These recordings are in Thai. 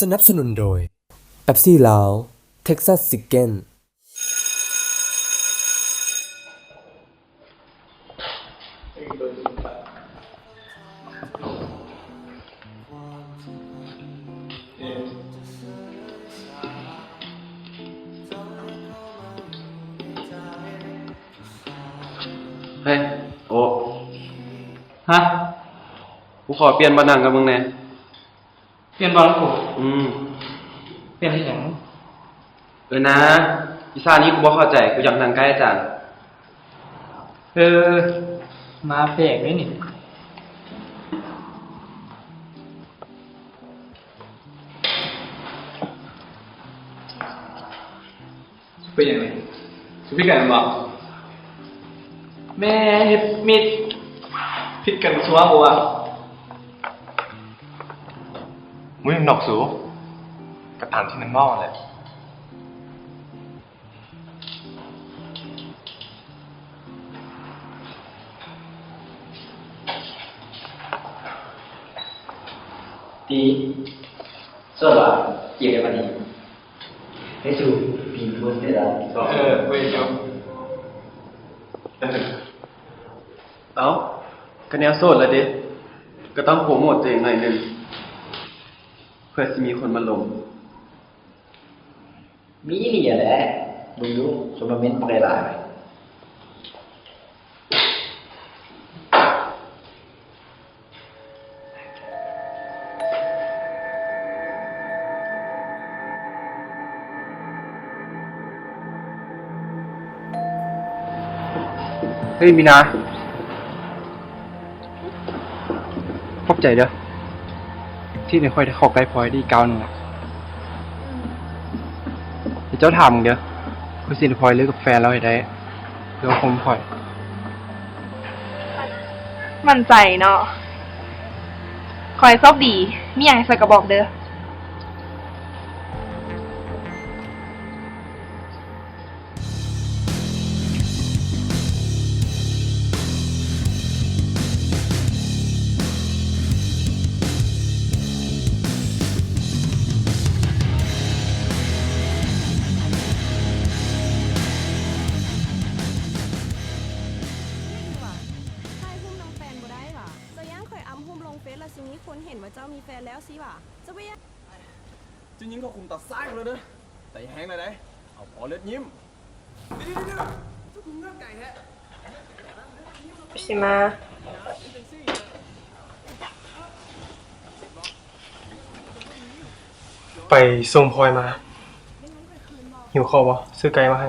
สนับสนุนโดยเป๊ปซี่ลาวเท็กซัสซิกเก้นเฮ้ยโอ้ฮะกูขอเปลี่ยนบอลหนังกับมึงแน่เปลี่ยนบอลกูมเปลี่ยนที่ไหนนะวิชานี้กูบ่เข้าใจกูอยากนั่งใกล้อาจารย์มาแปลกเลยนี่เป็นยังไงสุพิกันบอกแม่เฮ็ดมิดพิดกันชัวร์กูอ่ะมึงหนอกสูกระตานที่มันงอกเลย第一，做了也没问题。还是比不对的。เว้ยเดี๋ยวเอ้าก็แนวโสดแล้วเด้ก็ต้องโปรโมทตัวเองหน่อยนึงเพื่อสิมีคนมาลงมีนี่แหละมึงรู้สมมติเป็นอะไรเฮ้ยมีนาขอบใจเด้อที่ไม่ค่อยได้เข้าใกล้พลอยได้ก้าวหนึ่งอ่ะเดี๋ยวเจ้าถามมึงเด้อคุณสินพลอยเลิกกับแฟนแล้วให้ได้เพื่อคมพลอย มั่นใจเนาะคอยโชคดีมีอย่างใส่กระบอกเด้อทีนี้คนเห็นว่าเจ้ามีแฟนแล้วสิว่ะจะไปยังจริงๆก็คุมตัดซ้ายเลยเด้อแต่แห้งเลยได้เอาพอเล็ดยิ้มเดี๋ยวเจ้าคุมเงื่อนไก่แฮะใช่มาไปส่งพลอยมาหิวคอบ่ซื้อไก่มาให้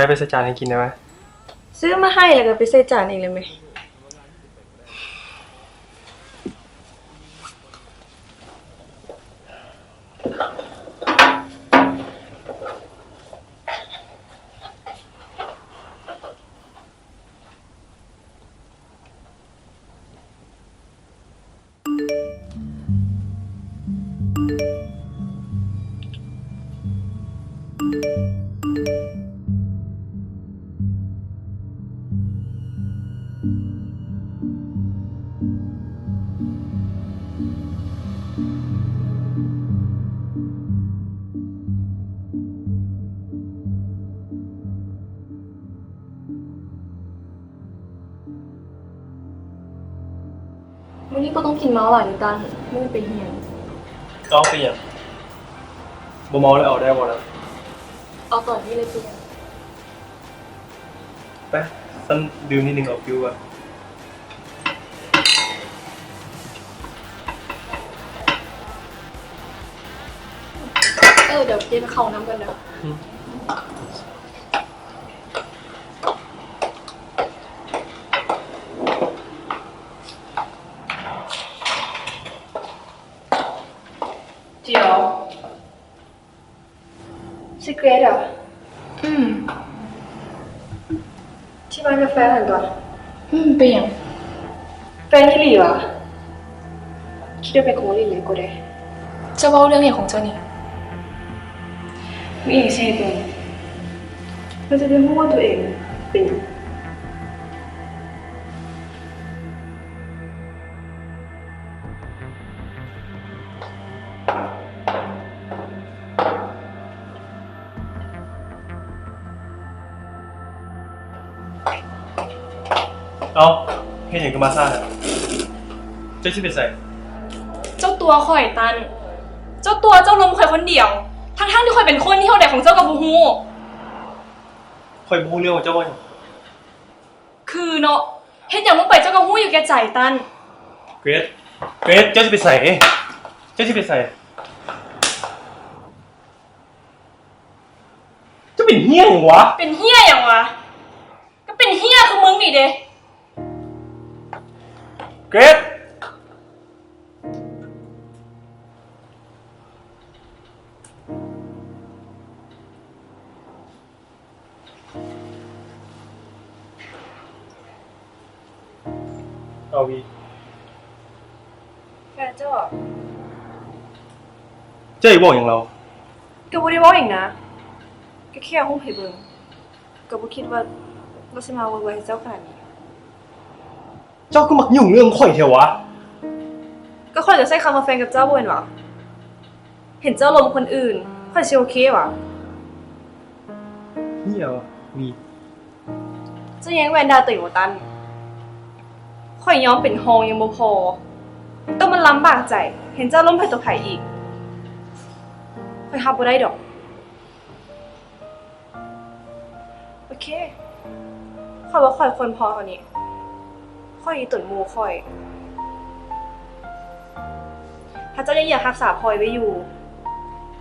ไปใส่จานให้กินได้ไหมซื้อมาให้แล้วก็ไปใส่จานเองเลยไหมวันนี้ก็ต้องกินเมาหลายนิดตันไม่เป็นเหี้ยเอาเปลี่ยนบ่เมาแล้วเอาได้บ่ล่ะเอาตอนนี้เลยเปลี่ยนไปสั้นดื่มนิดนึงเอาฟิวอ่ะเดี๋ยวเจ๊ไปเข้าน้ำกันเด้อเดี๋ยวซิเกรตอ่ะที่บ้านกาแฟหันตัวเป็นยังแฟนที่หลีวะคิดว่าเป็นของลินเลยก็ได้จะเล่าเรื่องอย่างของเจ้านี่มีอีกสิเป็นเราจะได้รู้ว่าตัวเองเป็น เอาเห็นอย่างกับมาซ่าเนี่ยเจ้าชื่อเป็นไส เจ้าตัวข่อยตัน เจ้าตัวเจ้าลมข่อยคนเดียว ทั้งที่ข่อยเป็นคนที่เท่าใดของเจ้ากับบูฮู คอยพูดเรื่องของเจ้าว่าหยัง คือเนาะเฮ็ดอย่างลงไปเจ้ากับฮูอยู่แก่ใจตัน เกรดเจ้าจะไปใส่เจ้าจะไปใส่เจ้าเป็นเหี้ยอย่างวะ เป็นเฮี้ยอย่างวะ ก็เป็นเฮี้ยคือมึงนี่เด้ เกรดเอาวี แฟนเจ้า เจ้าอีบอกอย่างเรา ก็บ่ได้เว้าอีกนะ ก็แค่หุ้มให้เบิ่งก็บ่คิดว่าเราสิมาไว้ให้เจ้าขนาดนี้ เจ้าก็มักยุ่งเรื่องข่อยเถอะวะ ก็ค่อยจะใช้คำว่าแฟนกับเจ้าบ่แม่นหวะเห็นเจ้าลมคนอื่นค่อยสิโอเควะ เหี้ยวะวี เจ้ายังแวนดาตื่นบ่ตันค่อยยอมเป็นฮองยังบ่พอต้องมันลำบากใจ เห็นเจ้าล้มไผต่อไผอีกค่อยรับบ่ได้ดอก โอเคค่อยว่าค่อยคนพอเท่านี้ค่อยอีตุ่นหมูค่อย ถ้าเจ้ายังอยากรักษาพลอยไว้อยู่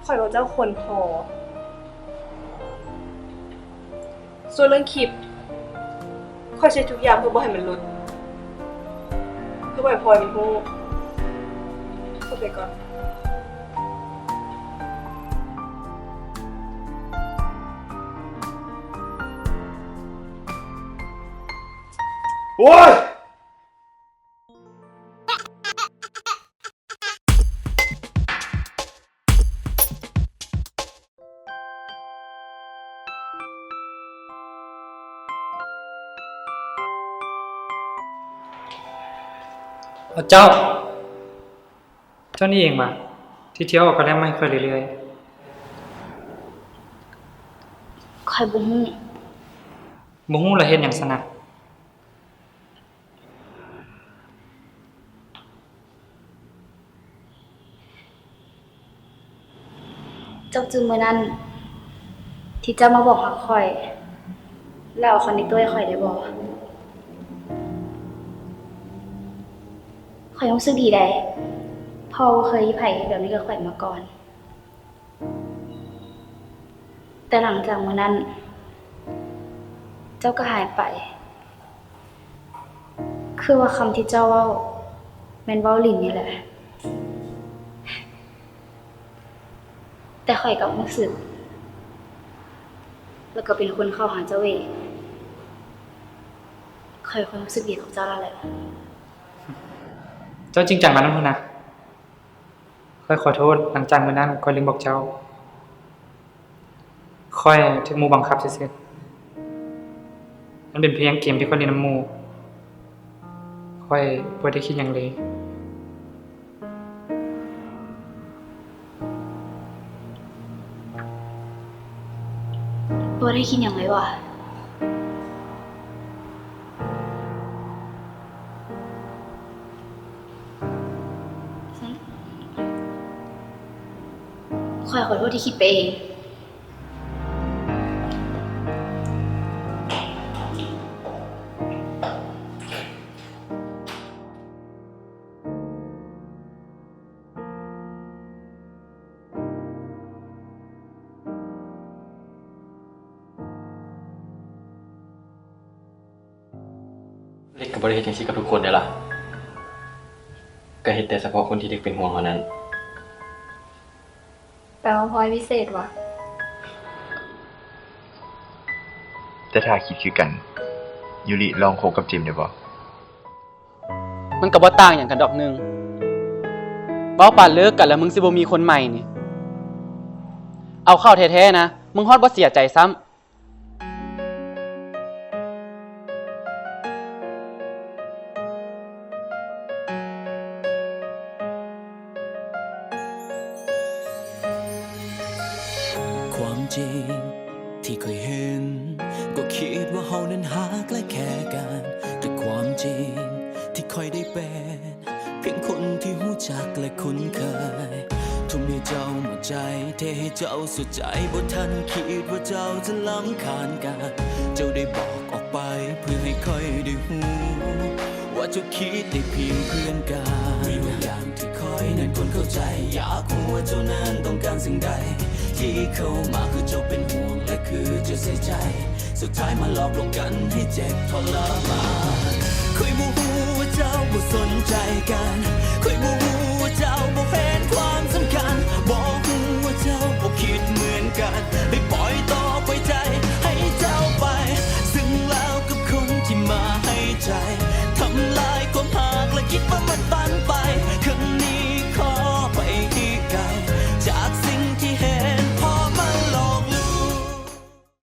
ค่อยว่าเจ้าควรพอ ส่วนเรื่องคลิปค่อยใช้ทุกอย่างเพื่อบ่ให้มันหลุดเพื่อบ่ให้พลอยมันฮู้พูดไปก่อน โอ้ยเจ้านี่เองมาที่เที่ยวออกก็ได้ไม่ค่อยเรื่อย ข่อยบ่ฮู้ ๆบ่ฮู้ละเฮ็ดหยังซะนะ เจ้าจื้อมื้อนั้นที่เจ้ามาบอกฮักข่อย แล้วเอาคอนเนคเตอร์ให้ข่อยได้บ่ข่อยรู้สึกดีได้เพราะบ่เคยมีไผเฮ็ดแบบนี้กับข่อยมาก่อน แต่หลังจากมื้อนั้น เจ้าก็หายไป คือว่าคำที่เจ้าเว้าแม่นเว้าลิ้นนี่แหละ แต่ข่อยก็รู้สึก แล้วก็เป็นคนเข้าหาเจ้าเองข่อยรู้สึกดีกับเจ้าแล้วแหละ เจ้าจริงจังมานั่นพุ่นนะค่อยขอโทษหลังจากมื้อนั้นค่อยลืมบอกเจ้าค่อยถึงหมู่บังคับซื่อๆมันเป็นเพียงเกมที่ค่อยเล่นน้ำหมู่ค่อยบ่ได้คิดหยังเลย บ่ได้คิดหยังเลยว่ะข่อยขอโทษที่คิดไปเอง เล็กกับบริเฮ็ดจังซี่กับทุกคนได้ล่ะก็เฮ็ดแต่เฉพาะคนที่เด็กเป็นห่วงเท่านั้น แปลว่าพลอยพิเศษว่ะ แต่ถ้าคิดคือกันยูริลองคบกับจิมได้บ่ มันก็บ่ต่างอย่างกันดอกหนึงเว้าปานเลิกกันแล้วมึงสิบ่มีคนใหม่นี่ เอาเข้าแท้ๆนะ มึงฮอดบ่เสียใจซ้ำ ความจริงที่เคยเห็นก็คิดว่าเฮานั้นหาใกล้แค่กันแต่ค ความจริงที่ค่อยได้เป็นเพียงคนที่หูจักและคุ้นเคยทุ่มให้เจ้าหมดใจเทให้เจ้าสุดใจบ่ทันคิดว่าเจ้าจะล้ำคาญกันเจ้าได้บอกออกไปเพื่อให้ค่อยได้หูว่าเจ้าคิดได้เพียงเพื่อนกันมีบางอย่างที่ค่อยนั้นควรเข้าใจอยากรู้ว่าเจ้านั้นต้องการสิ่งใดที่เข้ามาคือเจ้าเป็นห่วงและคือเจ้าใส่ใจสุดท้ายมาหลอกลวงกันให้เจ็บทรมานค่อยบ่ฮู้ว่าเจ้าบ่สนใจกันค่อยบ่ฮู้ว่าเจ้าบ่เห็นความสำคัญบ่ฮู้ว่าเจ้าบ่คิดเหมือนกันได้ปล่อยต่อไปใจให้เจ้าไปซึ่งแล้วกับคนที่มาให้ใจทำลายความหักและคิดว่ามันปันไปคืนนี้ขอไปอีกไกลจากสิ่งที่เห็น